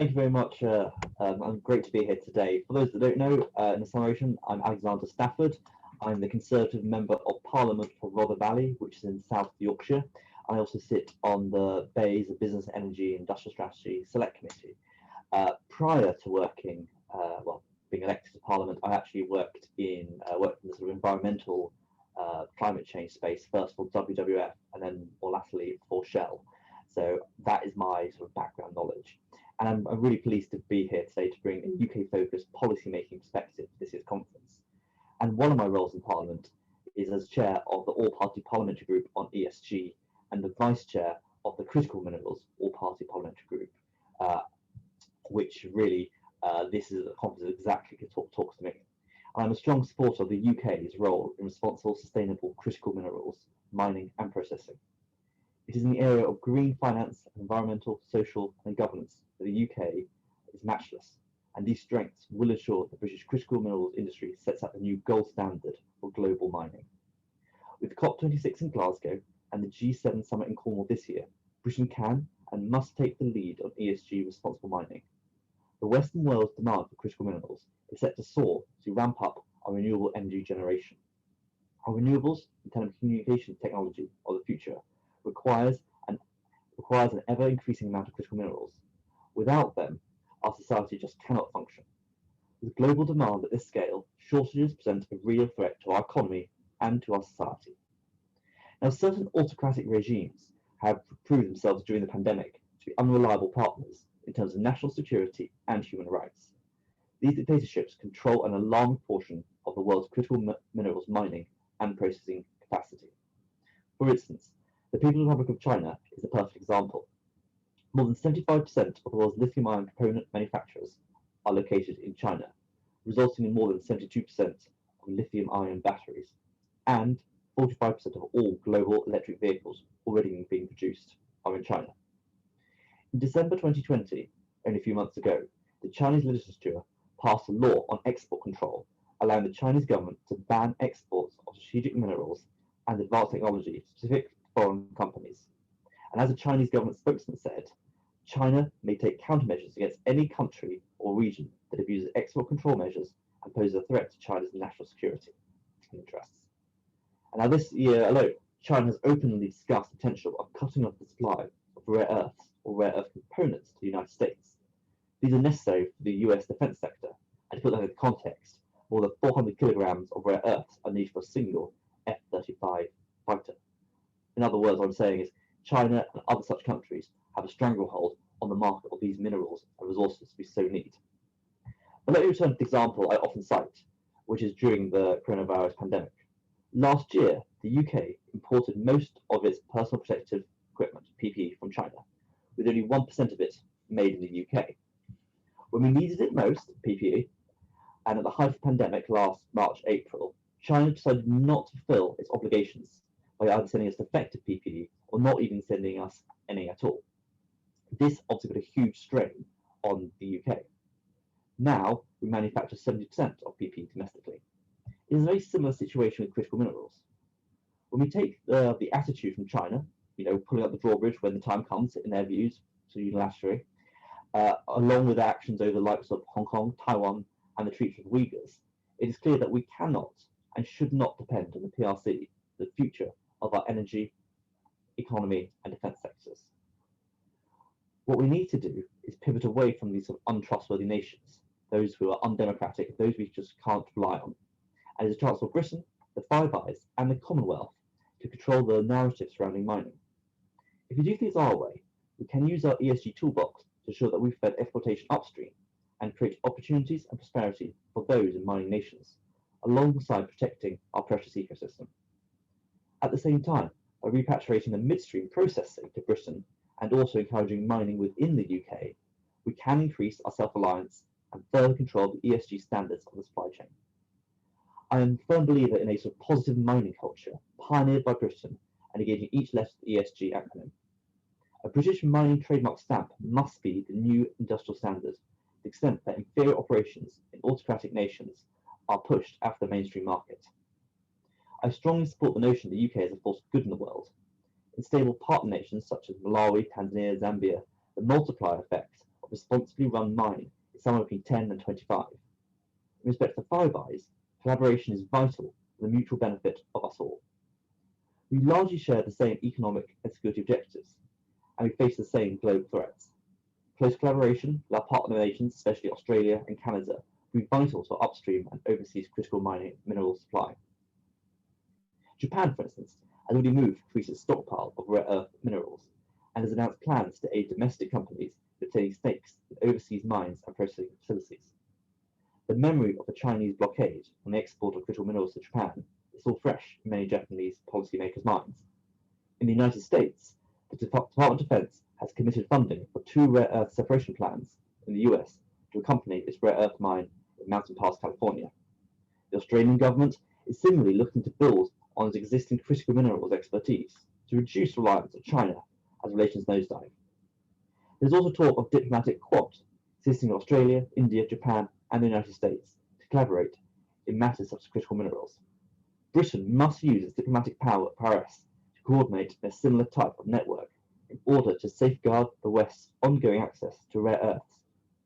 Thank you very much. I'm great to be here today. For those that don't know, in the summation, I'm Alexander Stafford. I'm the Conservative Member of Parliament for Rother Valley, which is in South Yorkshire. I also sit on the BEIS, Business, Energy, Industrial Strategy Select Committee. Prior to being elected to Parliament, I actually worked in the sort of environmental climate change space, first for WWF and then more latterly for Shell. So that is my sort of background knowledge. And I'm really pleased to be here today to bring a UK-focused policy-making perspective to this year's conference. And one of my roles in Parliament is as chair of the All-Party Parliamentary Group on ESG and the vice chair of the Critical Minerals All-Party Parliamentary Group, which really this is a conference exactly talks to me. I'm a strong supporter of the UK's role in responsible, sustainable critical minerals, mining and processing. It is in the area of green finance, environmental, social and governance that the UK is matchless, and these strengths will ensure the British critical minerals industry sets out the new gold standard for global mining. With COP26 in Glasgow and the G7 summit in Cornwall this year, Britain can and must take the lead on ESG responsible mining. The Western world's demand for critical minerals is set to soar as we ramp up our renewable energy generation. Our renewables and telecommunication technology of the future requires an ever-increasing amount of critical minerals. Without them, our society just cannot function. With global demand at this scale, shortages present a real threat to our economy and to our society. Now, certain autocratic regimes have proved themselves during the pandemic to be unreliable partners in terms of national security and human rights. These dictatorships control an alarming portion of the world's critical minerals mining and processing capacity. For instance, the People's Republic of China is a perfect example. More than 75% of the world's lithium-ion component manufacturers are located in China, resulting in more than 72% of lithium-ion batteries and 45% of all global electric vehicles already being produced are in China. In December 2020, only a few months ago, the Chinese legislature passed a law on export control, allowing the Chinese government to ban exports of strategic minerals and advanced technology to specific foreign companies. And as a Chinese government spokesman said, China may take countermeasures against any country or region that abuses export control measures and poses a threat to China's national security and interests. And now this year alone, China has openly discussed the potential of cutting off the supply of rare earths or rare earth components to the United States. These are necessary for the US defense sector, and to put that in context, more than 400 kilograms of rare earths are needed for a single F-35 fighter. In other words, what I'm saying is China and other such countries have a stranglehold on the market of these minerals and resources we so need. But let me return to the example I often cite, which is during the coronavirus pandemic. Last year, the UK imported most of its personal protective equipment, PPE, from China, with only 1% of it made in the UK. When we needed it most, PPE, and at the height of the pandemic last March, April, China decided not to fulfill its obligations by either sending us defective PPE or not even sending us any at all. This obviously put a huge strain on the UK. Now, we manufacture 70% of PPE domestically. It is a very similar situation with critical minerals. When we take the attitude from China, pulling up the drawbridge when the time comes, in their views, so unilaterally, along with actions over the likes of Hong Kong, Taiwan, and the treatment of Uyghurs, it is clear that we cannot and should not depend on the PRC for the future of our energy, economy, and defence sectors. What we need to do is pivot away from these sort of untrustworthy nations, those who are undemocratic, those we just can't rely on. And it's a chance for Britain, the Five Eyes, and the Commonwealth to control the narrative surrounding mining. If we do things our way, we can use our ESG toolbox to ensure that we fed exploitation upstream and create opportunities and prosperity for those in mining nations, alongside protecting our precious ecosystem. At the same time, by repatriating the midstream processing to Britain and also encouraging mining within the UK, we can increase our self-reliance and further control the ESG standards of the supply chain. I am a firm believer in a sort of positive mining culture pioneered by Britain and engaging each letter of the ESG acronym. A British mining trademark stamp must be the new industrial standard, to the extent that inferior operations in autocratic nations are pushed out of the mainstream market. I strongly support the notion the UK is a force of good in the world. In stable partner nations such as Malawi, Tanzania, Zambia, the multiplier effect of of responsibly run mining is somewhere between 10 and 25. In respect to Five Eyes, collaboration is vital for the mutual benefit of us all. We largely share the same economic and security objectives, and we face the same global threats. Close collaboration with our partner nations, especially Australia and Canada, will be vital to our upstream and overseas critical mining mineral supply. Japan, for instance, has already moved to increase its stockpile of rare earth minerals and has announced plans to aid domestic companies in obtaining stakes in overseas mines and processing facilities. The memory of the Chinese blockade on the export of critical minerals to Japan is still fresh in many Japanese policymakers' minds. In the United States, the Department of Defense has committed funding for 2 rare earth separation plants in the US to accompany its rare earth mine in Mountain Pass, California. The Australian government is similarly looking to build on its existing critical minerals expertise to reduce reliance on China as relations nosedive. There's also talk of diplomatic quad consisting of Australia, India, Japan, and the United States to collaborate in matters such as critical minerals. Britain must use its diplomatic prowess to coordinate in a similar type of network in order to safeguard the West's ongoing access to rare earths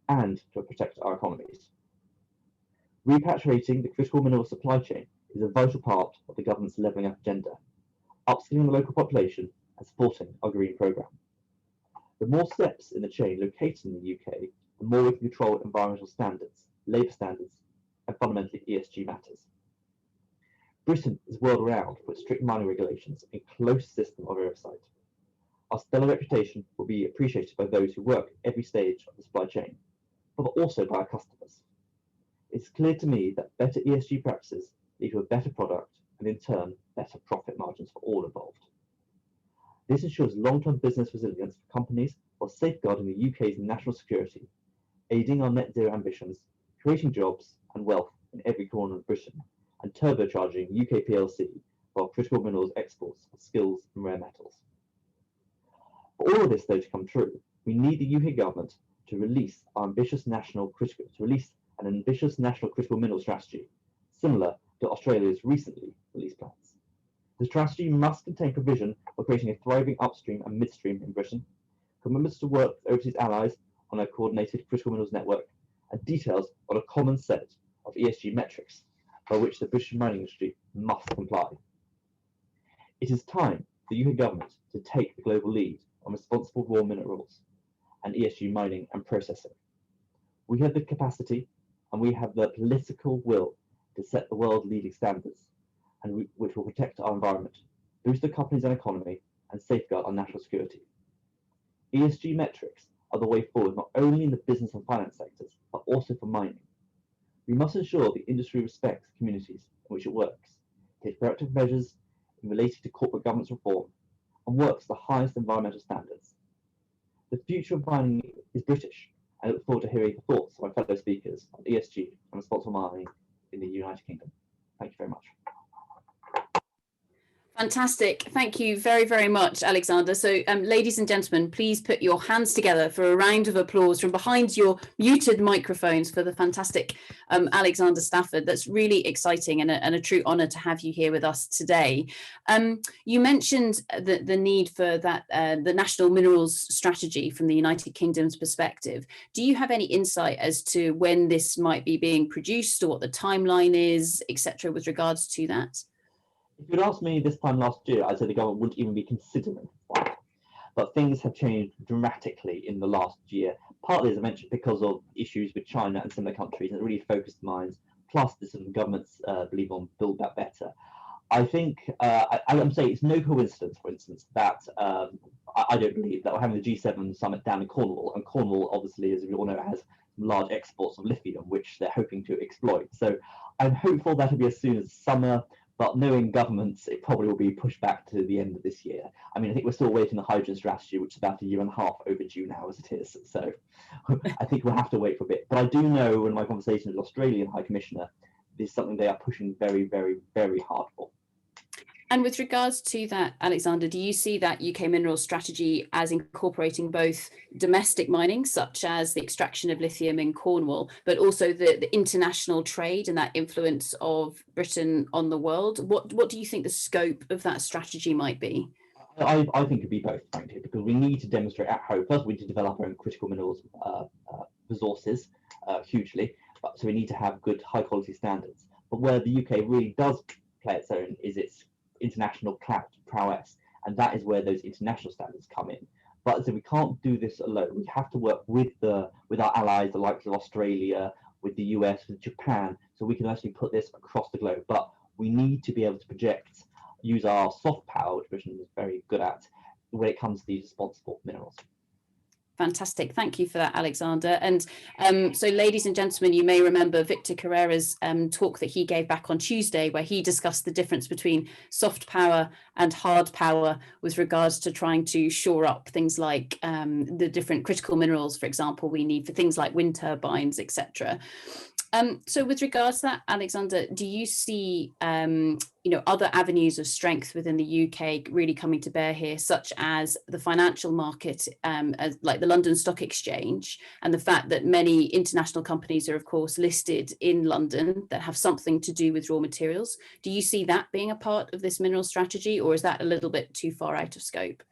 and to protect our economies. Repatriating the critical mineral supply chain is a vital part of the government's levelling up agenda, upskilling the local population and supporting our green programme. The more steps in the chain located in the UK, the more we can control environmental standards, labour standards, and fundamentally ESG matters. Britain is world renowned for its strict mining regulations and close system of oversight. Our stellar reputation will be appreciated by those who work every stage of the supply chain, but also by our customers. It's clear to me that better ESG practices lead to a better product and in turn better profit margins for all involved. This ensures long-term business resilience for companies while safeguarding the UK's national security, aiding our net zero ambitions, creating jobs and wealth in every corner of Britain, and turbocharging UK PLC for our critical minerals exports of skills and rare metals. For all of this, though, to come true, we need the UK government to release an ambitious national critical mineral strategy, similar to Australia's recently released plans. The strategy must contain provision for creating a thriving upstream and midstream in Britain, commitments to work with overseas allies on a coordinated critical minerals network, and details on a common set of ESG metrics by which the British mining industry must comply. It is time for the UK government to take the global lead on responsible raw minerals and ESG mining and processing. We have the capacity and we have the political will to set the world leading standards and which will protect our environment, boost the companies and economy, and safeguard our national security. ESG metrics are the way forward not only in the business and finance sectors, but also for mining. We must ensure the industry respects communities in which it works, takes proactive measures in related to corporate governance reform, and works to the highest environmental standards. The future of mining is British, and I look forward to hearing the thoughts of my fellow speakers on ESG and responsible mining in the United Kingdom. Thank you very much. Fantastic. Thank you very, very much, Alexander. So, ladies and gentlemen, please put your hands together for a round of applause from behind your muted microphones for the fantastic Alexander Stafford. That's really exciting and a true honour to have you here with us today. You mentioned the need for that the national minerals strategy from the United Kingdom's perspective. Do you have any insight as to when this might be being produced or what the timeline is, etc., with regards to that? If you'd asked me this time last year, I'd say the government wouldn't even be considering one. But things have changed dramatically in the last year, partly, as I mentioned, because of issues with China and similar countries, and it really focused minds, plus the sort of government's belief on Build Back Better. I think, I'm saying it's no coincidence, for instance, that I don't believe that we're having the G7 summit down in Cornwall, and Cornwall, obviously, as we all know, has large exports of lithium, which they're hoping to exploit. So I'm hopeful that'll be as soon as summer. But knowing governments, it probably will be pushed back to the end of this year. I mean, I think we're still waiting the hydrogen strategy, which is about a year and a half overdue now as it is. So I think we'll have to wait for a bit. But I do know in my conversation with the Australian High Commissioner, this is something they are pushing very, very, very hard for. And with regards to that, Alexander, do you see that UK mineral strategy as incorporating both domestic mining, such as the extraction of lithium in Cornwall, but also the international trade and that influence of Britain on the world? What do you think the scope of that strategy might be? I think it'd be both, frankly, because we need to demonstrate at home. First, we need to develop our own critical minerals resources hugely, so we need to have good, high-quality standards. But where the UK really does play its own is its international prowess, and that is where those international standards come in. But so we can't do this alone. We have to work with our allies, the likes of Australia, with the US, with Japan, so we can actually put this across the globe. But we need to be able to project, use our soft power, which Britain is very good at, when it comes to these responsible minerals. Fantastic. Thank you for that, Alexander. And so, ladies and gentlemen, you may remember Victor Carrera's talk that he gave back on Tuesday, where he discussed the difference between soft power and hard power with regards to trying to shore up things like the different critical minerals, for example, we need for things like wind turbines, etc. So with regards to that, Alexander, do you see other avenues of strength within the UK really coming to bear here, such as the financial market, as like the London Stock Exchange, and the fact that many international companies are, of course, listed in London that have something to do with raw materials? Do you see that being a part of this mineral strategy, or is that a little bit too far out of scope?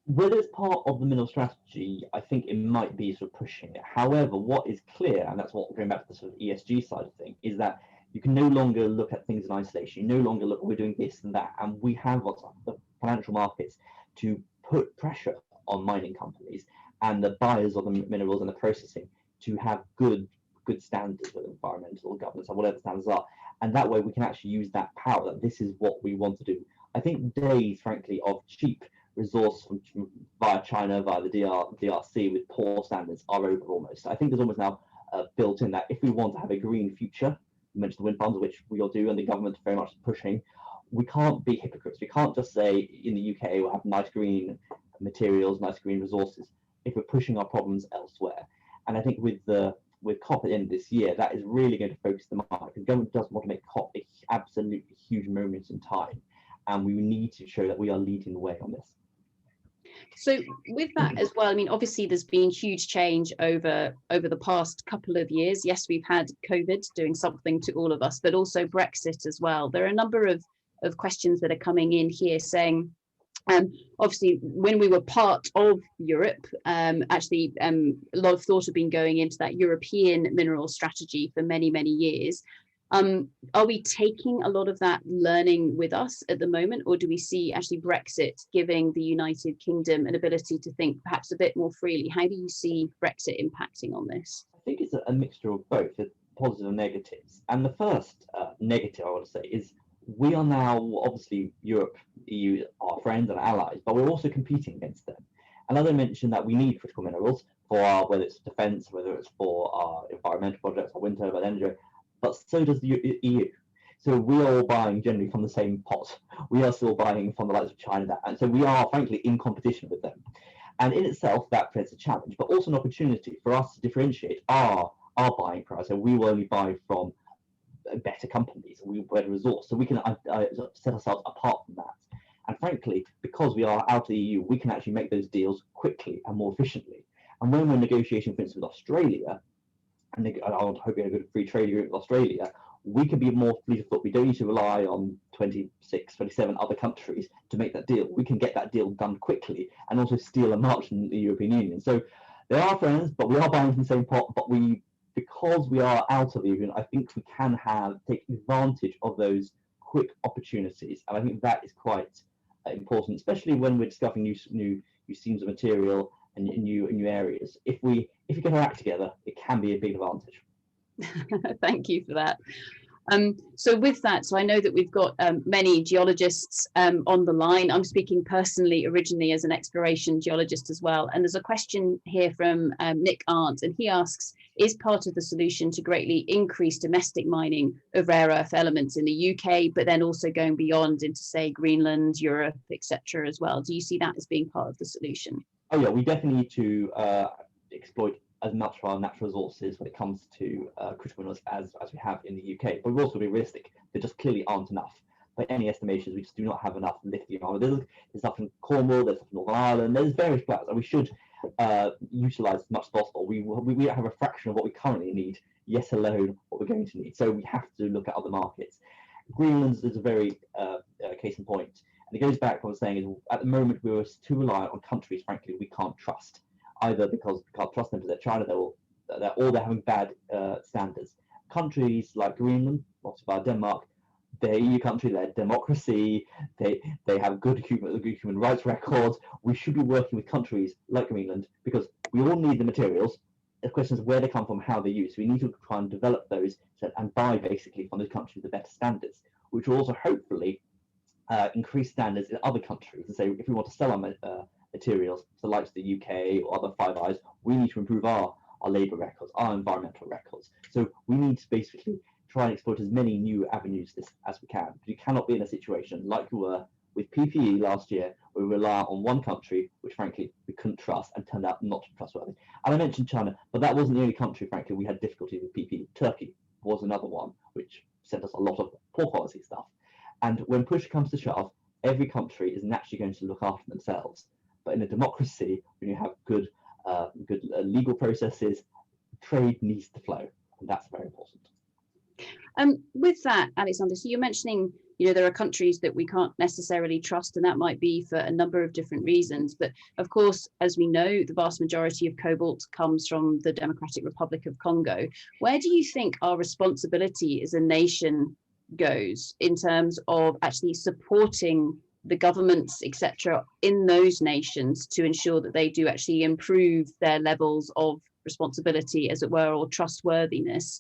Whether it's part of the mineral strategy, I think it might be sort of pushing it. However, what is clear, and that's what going back to the sort of ESG side of things, is that you can no longer look at things in isolation. You no longer look, we're doing this and that, and we have the financial markets to put pressure on mining companies and the buyers of the minerals and the processing to have good standards with environmental governance or whatever the standards are. And that way we can actually use that power that this is what we want to do. I think days, frankly, of cheap resource via China, via the DRC with poor standards are over almost. I think there's almost now built in that if we want to have a green future, you mentioned the wind farms, which we all do, and the government is very much pushing, we can't be hypocrites. We can't just say in the UK we'll have nice green materials, nice green resources, if we're pushing our problems elsewhere. And I think with COP at the end of this year, that is really going to focus the market. The government does want to make COP an absolutely huge moment in time, and we need to show that we are leading the way on this. So with that as well, I mean, obviously there's been huge change over the past couple of years. Yes, we've had COVID doing something to all of us, but also Brexit as well. There are a number of questions that are coming in here saying, obviously, when we were part of Europe, actually, a lot of thought have been going into that European mineral strategy for many, many years. Are we taking a lot of that learning with us at the moment, or do we see actually Brexit giving the United Kingdom an ability to think perhaps a bit more freely? How do you see Brexit impacting on this? I think it's a mixture of both, positive and negatives. And the first negative I want to say is we are now, obviously, Europe, EU, our friends and allies, but we're also competing against them. And as I mentioned, that we need critical minerals for our, whether it's defence, whether it's for our environmental projects, our wind turbine energy, but so does the EU. So we are all buying generally from the same pot. We are still buying from the likes of China, and so we are frankly in competition with them. And in itself, that presents a challenge, but also an opportunity for us to differentiate our buying price. So we will only buy from better companies, we better resource, so we can set ourselves apart from that. And frankly, because we are out of the EU, we can actually make those deals quickly and more efficiently. And when we're negotiating, for instance, with Australia, and I hope we have a good free trade agreement with Australia, we can be more fleet of foot. We don't need to rely on 26, 27 other countries to make that deal. We can get that deal done quickly and also steal a march in the European Union. So they are friends, but we are buying from the same pot. But because we are out of the Union, I think we can take advantage of those quick opportunities. And I think that is quite important, especially when we're discovering new seams of material and new areas. If we get our act together, it can be a big advantage. Thank you for that. So with that, so I know that we've got many geologists on the line. I'm speaking personally originally as an exploration geologist as well. And there's a question here from Nick Arndt, and he asks, is part of the solution to greatly increase domestic mining of rare earth elements in the UK, but then also going beyond into, say, Greenland, Europe, etc. as well? Do you see that as being part of the solution? Oh yeah, we definitely need to exploit as much of our natural resources when it comes to critical minerals as we have in the UK. But we've also got to be realistic. There just clearly aren't enough. By any estimations, we just do not have enough lithium. There's stuff in Cornwall, there's stuff in Northern Ireland, there's various places, and we should utilise as much as possible. We have a fraction of what we currently need, yet alone what we're going to need. So we have to look at other markets. Greenland is a very case in point. And it goes back to what I was saying is at the moment we were too reliant on countries, frankly, we can't trust, either because we can't trust them because they're China, they're having bad standards. Countries like Greenland, obviously by Denmark, they're EU country, they're democracy, they have good human rights records. We should be working with countries like Greenland because we all need the materials. The question is where they come from, how they're used. We need to try and develop those and buy basically from those countries the better standards, which will also hopefully increase standards in other countries. And so if we want to sell our materials to the likes of the UK or other Five Eyes, we need to improve our labour records, our environmental records. So we need to basically try and exploit as many new avenues as we can. You cannot be in a situation like we were with PPE last year, where we rely on one country, which frankly we couldn't trust and turned out not to be trustworthy. And I mentioned China, but that wasn't the only country, frankly, we had difficulty with PPE. Turkey was another one, which sent us a lot of poor quality stuff. And when push comes to shove, every country is naturally going to look after themselves. But in a democracy, when you have good legal processes, trade needs to flow, and that's very important. With that, Alexander, so you're mentioning, there are countries that we can't necessarily trust, and that might be for a number of different reasons. But of course, as we know, the vast majority of cobalt comes from the Democratic Republic of Congo. Where do you think our responsibility as a nation goes in terms of actually supporting the governments, etc., in those nations to ensure that they do actually improve their levels of responsibility, as it were, or trustworthiness?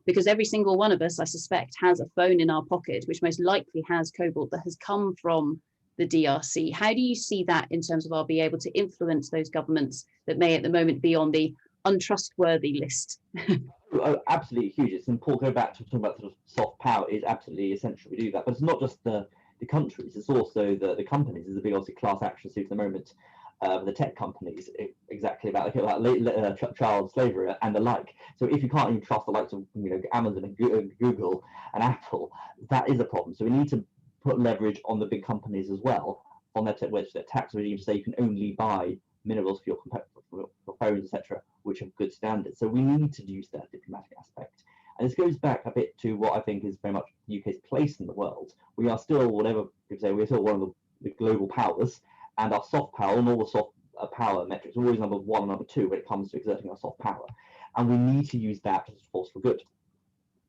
Because every single one of us, I suspect, has a phone in our pocket, which most likely has cobalt that has come from the DRC. How do you see that in terms of our being able to influence those governments that may at the moment be on the untrustworthy list? Oh, absolutely huge. It's important to go back to talking about sort of soft power. Is absolutely essential we do that. But it's not just the countries, it's also the companies. There's a big obviously class action suit at the moment. The tech companies, exactly about child slavery and the like. So if you can't even trust the likes of Amazon and Google and Apple, that is a problem. So we need to put leverage on the big companies as well, on their tax regime, so you can only buy minerals for your phones, etc., which have good standards. So we need to use that diplomatic aspect. And this goes back a bit to what I think is very much the UK's place in the world. We are still, whatever you say, we're still one of the global powers, and our soft power and all the soft power metrics are always number one and number two when it comes to exerting our soft power. And we need to use that as a force for good.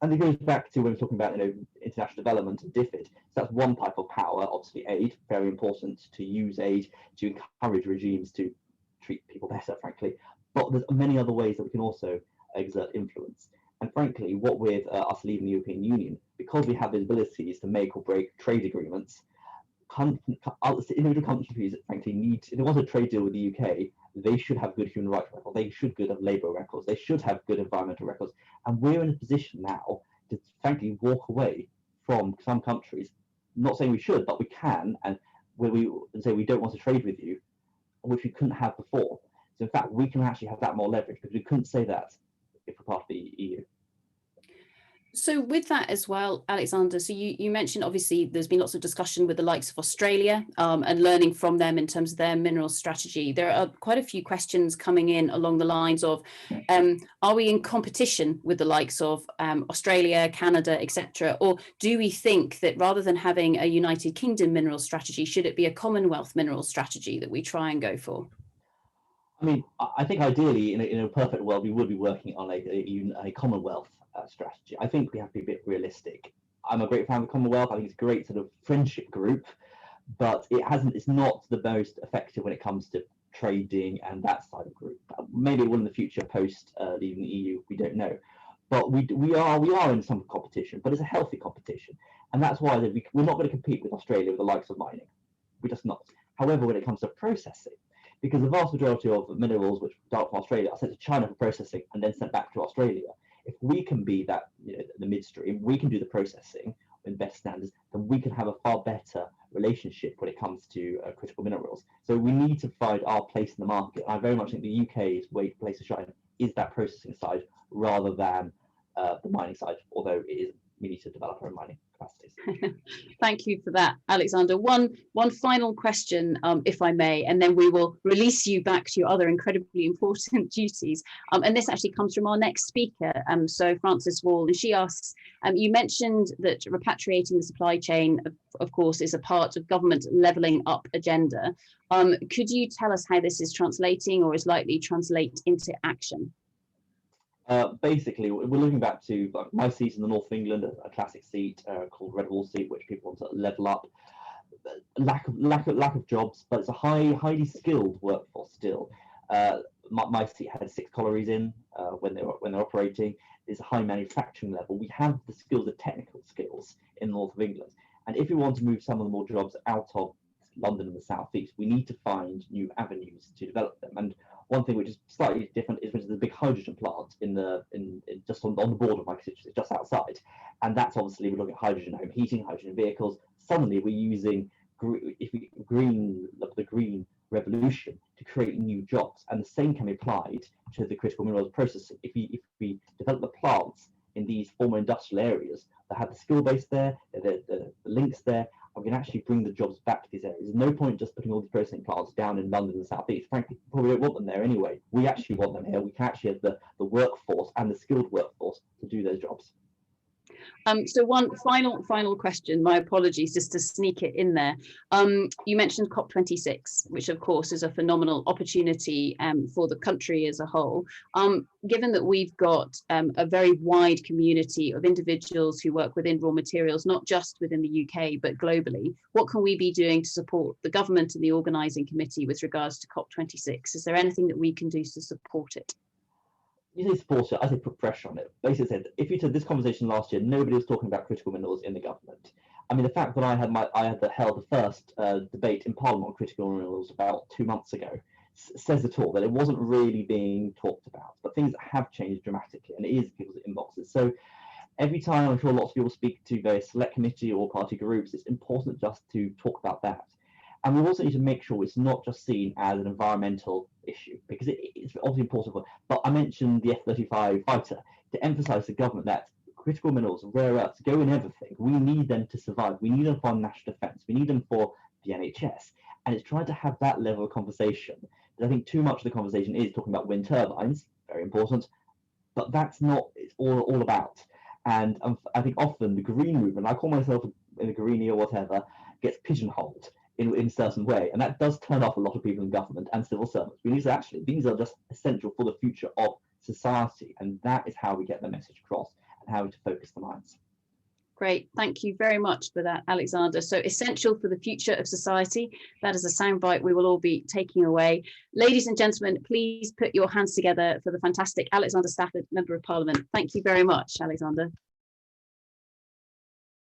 And it goes back to when we're talking about international development and DFID. So that's one type of power, obviously aid, very important to use aid to encourage regimes to treat people better, frankly. But there's many other ways that we can also exert influence. And frankly, what with us leaving the European Union, because we have the abilities to make or break trade agreements, individual countries, frankly, need, if they want a trade deal with the UK, they should have good human rights records, they should have labour records, they should have good environmental records. And we're in a position now to, frankly, walk away from some countries. I'm not saying we should, but we can, and where we say we don't want to trade with you, which we couldn't have before. So in fact, we can actually have that more leverage, because we couldn't say that if we're part of the EU. So with that as well, Alexander, so you mentioned obviously there's been lots of discussion with the likes of Australia and learning from them in terms of their mineral strategy. There are quite a few questions coming in along the lines of, are we in competition with the likes of Australia, Canada, etc.? Or do we think that rather than having a United Kingdom mineral strategy, should it be a Commonwealth mineral strategy that we try and go for? I mean, I think ideally, in a perfect world, we would be working on a Commonwealth strategy. I think we have to be a bit realistic. I'm a great fan of the Commonwealth. I think it's a great sort of friendship group, but it's not the most effective when it comes to trading and that side of group. Maybe it will in the future post leaving the EU. We don't know, but we are in some competition, but it's a healthy competition, and that's why we're not going to compete with Australia with the likes of mining. We're just not. However, when it comes to processing, because the vast majority of the minerals which start from Australia are sent to China for processing and then sent back to Australia. If we can be that, the midstream, we can do the processing with best standards, then we can have a far better relationship when it comes to critical minerals. So we need to find our place in the market. I very much think the UK's place to shine is that processing side rather than the mining side, although we need to develop our own mining capacity. capacities. Thank you for that, Alexander. One final question, if I may, and then we will release you back to your other incredibly important duties. And this actually comes from our next speaker, so Frances Wall, and she asks, you mentioned that repatriating the supply chain, of course, is a part of government levelling up agenda. Could you tell us how this is translating or is likely to translate into action? Basically, we're looking back to my seat in the north of England, a classic seat called Red Wall seat, which people want to level up. Lack of jobs, but it's a highly skilled workforce still. My seat had 6 collieries in when they're operating. There's a high manufacturing level. We have the skills, the technical skills in the north of England, and if we want to move some of the more jobs out of London and the southeast, we need to find new avenues to develop them. And one thing which is slightly different is there's a big hydrogen plant in just on the border of my constituency, just outside, and that's obviously we're looking at hydrogen home heating, hydrogen vehicles. Suddenly we're using the green revolution to create new jobs, and the same can be applied to the critical minerals processing. If we develop the plants in these former industrial areas that have the skill base there, the links there, and we can actually bring the jobs back to these areas. There's no point just putting all these processing plants down in London and the South East. Frankly, we probably don't want them there anyway. We actually want them here. We can actually have the workforce and the skilled workforce to do those jobs. So one final question, my apologies, just to sneak it in there. You mentioned COP26, which of course is a phenomenal opportunity for the country as a whole. Given that we've got a very wide community of individuals who work within raw materials, not just within the UK, but globally, what can we be doing to support the government and the organising committee with regards to COP26? Is there anything that we can do to support it? You say support it, I say put pressure on it. Basically said, if you took this conversation last year, nobody was talking about critical minerals in the government. I mean, the fact that I held the first debate in Parliament on critical minerals about 2 months ago says it all, that it wasn't really being talked about. But things have changed dramatically, and it is people's inboxes. So every time I'm sure lots of people speak to various select committee or party groups, it's important just to talk about that. And we also need to make sure it's not just seen as an environmental issue, because it's obviously important. But I mentioned the F-35 fighter to emphasise the government that critical minerals, rare earths, go in everything. We need them to survive. We need them for our national defence. We need them for the NHS. And it's trying to have that level of conversation. I think too much of the conversation is talking about wind turbines, very important, but that's not it's all about. And I think often the green movement, I call myself a greenie or whatever, gets pigeonholed in a certain way, and that does turn off a lot of people in government and civil servants. These are just essential for the future of society, and that is how we get the message across and how we focus the minds. Great, thank you very much for that, Alexander. So essential for the future of society. That is a soundbite we will all be taking away. Ladies and gentlemen, please put your hands together for the fantastic Alexander Stafford, Member of Parliament. Thank you very much, Alexander.